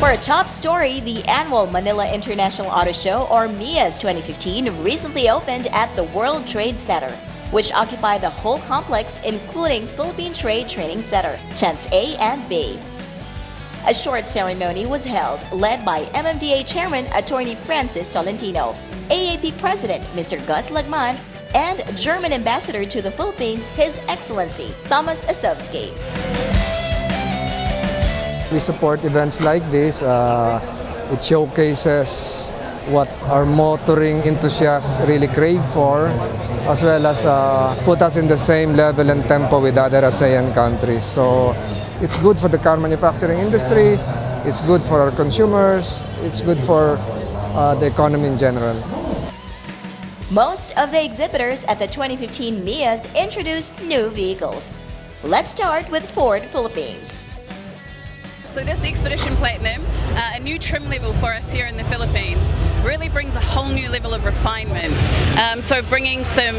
For a top story, the annual Manila International Auto Show, or MIAS 2015, recently opened at the World Trade Center, which occupy the whole complex including Philippine Trade Training Center, Tents A and B. A short ceremony was held, led by MMDA Chairman Attorney Francis Tolentino, AAP President Mr. Gus Lagman, and German Ambassador to the Philippines, His Excellency Thomas Asovsky. We support events like this. It showcases what our motoring enthusiasts really crave for, as well as put us in the same level and tempo with other ASEAN countries. So it's good for the car manufacturing industry, it's good for our consumers, it's good for the economy in general. Most of the exhibitors at the 2015 MIAS introduced new vehicles. Let's start with Ford Philippines. So this Expedition Platinum, a new trim level for us here in the Philippines, really brings a whole new level of refinement. So bringing some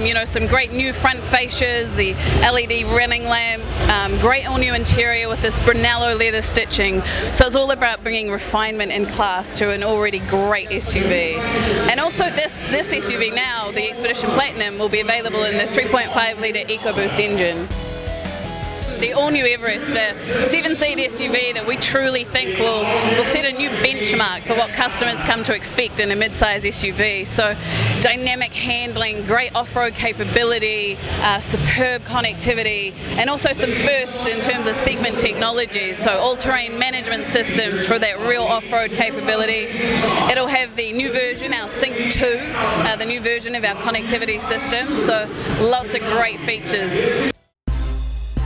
great new front fascias, the LED running lamps, great all new interior with this Brunello leather stitching. So it's all about bringing refinement and class to an already great SUV. And also this SUV now, the Expedition Platinum, will be available in the 3.5 litre EcoBoost engine. The all-new Everest, a 7-seat SUV that we truly think will set a new benchmark for what customers come to expect in a mid-size SUV. So dynamic handling, great off-road capability, superb connectivity, and also some firsts in terms of segment technology. So all-terrain management systems for that real off-road capability. It'll have the new version, our Sync 2, the new version of our connectivity system. So lots of great features.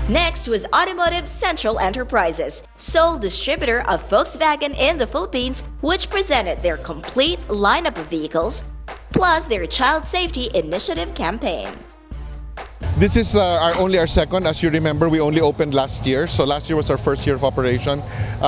Next was Automotive Central Enterprises, sole distributor of Volkswagen in the Philippines, which presented their complete lineup of vehicles, plus their Child Safety Initiative campaign. This is our second. As you remember, we only opened last year. So last year was our first year of operation.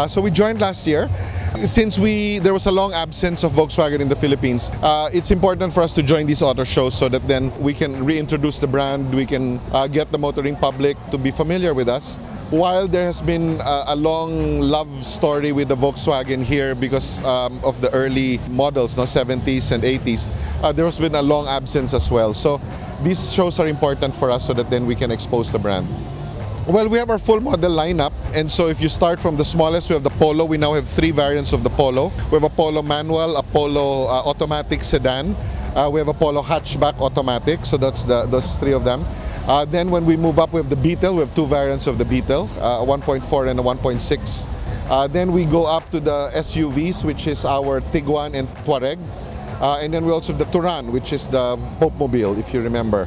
So we joined last year. Since there was a long absence of Volkswagen in the Philippines, it's important for us to join these auto shows so that then we can reintroduce the brand, we can get the motoring public to be familiar with us. While there has been a long love story with the Volkswagen here because of the early models, 70s and 80s, there has been a long absence as well. So these shows are important for us so that then we can expose the brand. Well, we have our full model lineup, and so if you start from the smallest, we have the Polo. We now have 3 variants of the Polo. We have a Polo manual, a Polo automatic sedan. We have a Polo hatchback automatic, so that's those 3 of them. Then when we move up, we have the Beetle. We have 2 variants of the Beetle, a 1.4 and a 1.6. Then we go up to the SUVs, which is our Tiguan and Touareg. And then we also have the Touran, which is the Popemobile, if you remember.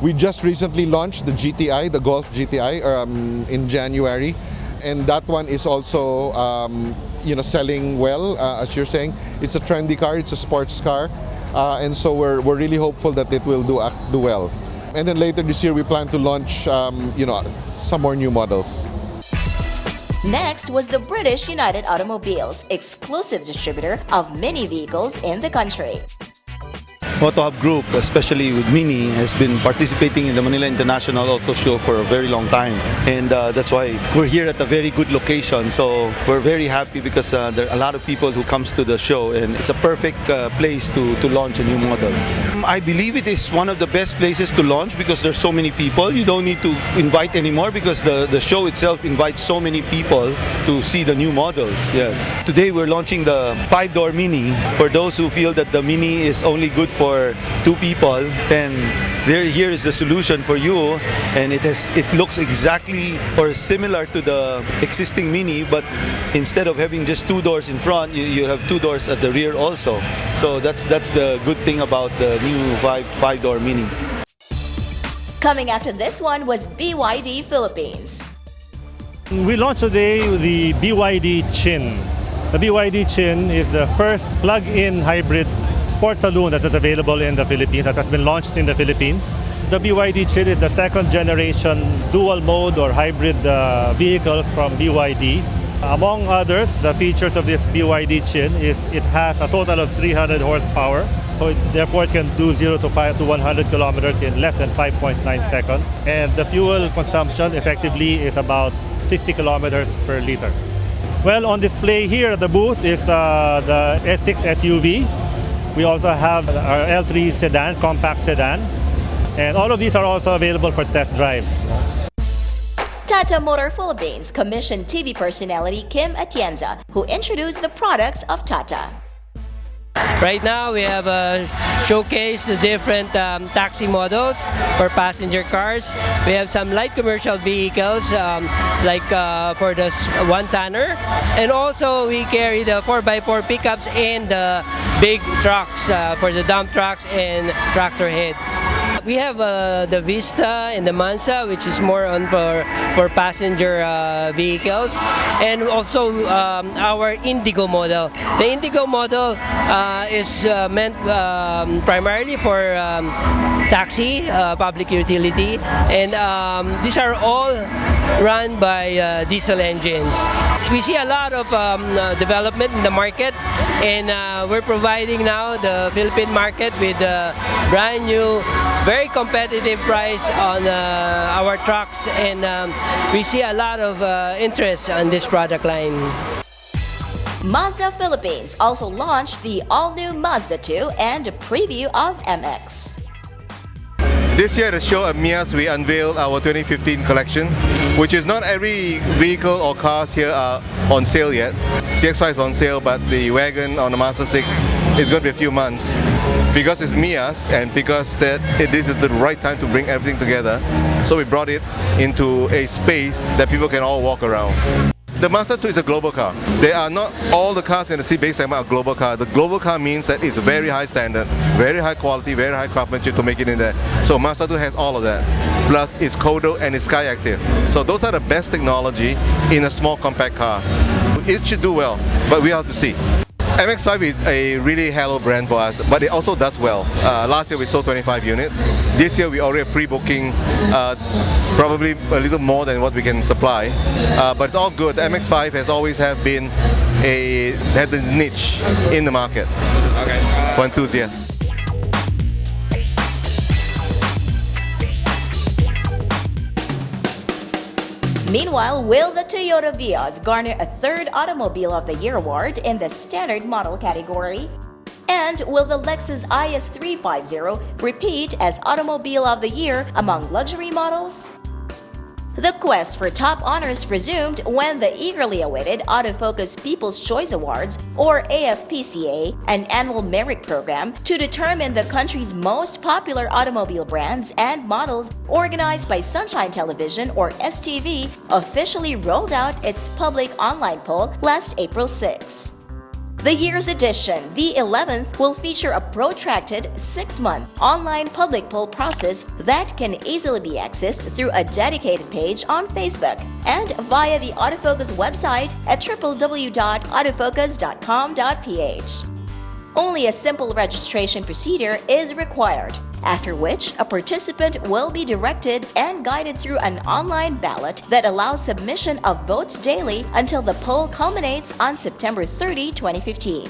We just recently launched the GTI, the Golf GTI, in January, and that one is also, selling well. As you're saying, it's a trendy car, it's a sports car, and so we're really hopeful that it will do well. And then later this year, we plan to launch, some more new models. Next was the British United Automobiles, exclusive distributor of mini vehicles in the country. Auto Hub Group, especially with Mini, has been participating in the Manila International Auto Show for a very long time, and that's why we're here at a very good location. So we're very happy because there are a lot of people who comes to the show, and it's a perfect place to launch a new model. I believe it is one of the best places to launch because there's so many people. You don't need to invite anymore because the show itself invites so many people to see the new models. Yes. Today we're launching the 5-door Mini. For those who feel that the Mini is only good for 2 people, then here is the solution for you, and it looks exactly or similar to the existing Mini, but instead of having just 2 doors in front, you have 2 doors at the rear also. So that's the good thing about the new 5-door Mini. Coming after this one was BYD Philippines. We launched today the BYD Chin. The BYD Chin is the first plug-in hybrid sports saloon that is available in the Philippines, that has been launched in the Philippines. The BYD Chin is the 2nd generation dual mode or hybrid vehicle from BYD. Among others, the features of this BYD Chin is it has a total of 300 horsepower, so therefore it can do 0 to 100 kilometers in less than 5.9 seconds. And the fuel consumption effectively is about 50 kilometers per liter. Well, on display here at the booth is the S6 SUV. We also have our L3 sedan, compact sedan. And all of these are also available for test drive. Tata Motor Philippines commissioned TV personality Kim Atienza, who introduced the products of Tata. Right now, we have showcased the different taxi models for passenger cars. We have some light commercial vehicles like for the one-tonner. And also, we carry the 4x4 pickups and the big trucks for the dump trucks and tractor heads. We have the Vista and the Mansa, which is more on for passenger vehicles, and also our Indigo model. The Indigo model is meant primarily for taxi, public utility, and these are all run by diesel engines. We see a lot of development in the market, and we're providing now the Philippine market with a brand new, very competitive price on our trucks, and we see a lot of interest on this product line. Mazda Philippines also launched the all-new Mazda 2 and a preview of MX. This year at the show at MIAS, we unveiled our 2015 collection, which is not every vehicle or cars here are on sale yet. CX-5 is on sale, but the wagon on the Mazda 6 is going to be a few months. Because it's MIAS and because this is the right time to bring everything together, so we brought it into a space that people can all walk around. The Mazda 2 is a global car. They are not all the cars in the C-base segment are global car. The global car means that it's a very high standard, very high quality, very high craftsmanship to make it in there. So Mazda 2 has all of that. Plus it's Kodo and it's Sky Active. So those are the best technology in a small compact car. It should do well, but we have to see. MX-5 is a really halo brand for us, but it also does well. Last year we sold 25 units. This year we already pre-booking probably a little more than what we can supply. But it's all good. The MX-5 has always had this niche in the market for enthusiasts. Meanwhile, will the Toyota Vios garner a third Automobile of the Year award in the standard model category? And will the Lexus IS 350 repeat as Automobile of the Year among luxury models? The quest for top honors resumed when the eagerly awaited Autofocus People's Choice Awards, or AFPCA, an annual merit program to determine the country's most popular automobile brands and models organized by Sunshine Television, or STV, officially rolled out its public online poll last April 6. The year's edition, the 11th, will feature a protracted 6-month online public poll process that can easily be accessed through a dedicated page on Facebook and via the Autofocus website at www.autofocus.com.ph. Only a simple registration procedure is required, after which a participant will be directed and guided through an online ballot that allows submission of votes daily until the poll culminates on September 30, 2015.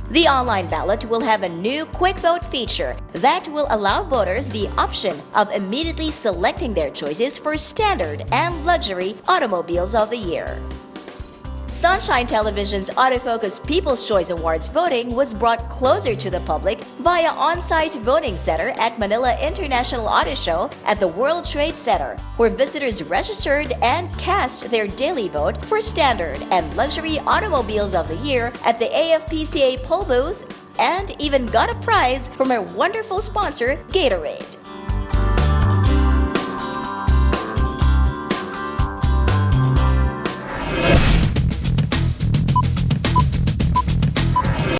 The online ballot will have a new quick vote feature that will allow voters the option of immediately selecting their choices for standard and luxury automobiles of the year. Sunshine Television's Autofocus People's Choice Awards voting was brought closer to the public via on-site voting center at Manila International Auto Show at the World Trade Center, where visitors registered and cast their daily vote for standard and luxury automobiles of the year at the AFPCA poll booth, and even got a prize from our wonderful sponsor, Gatorade.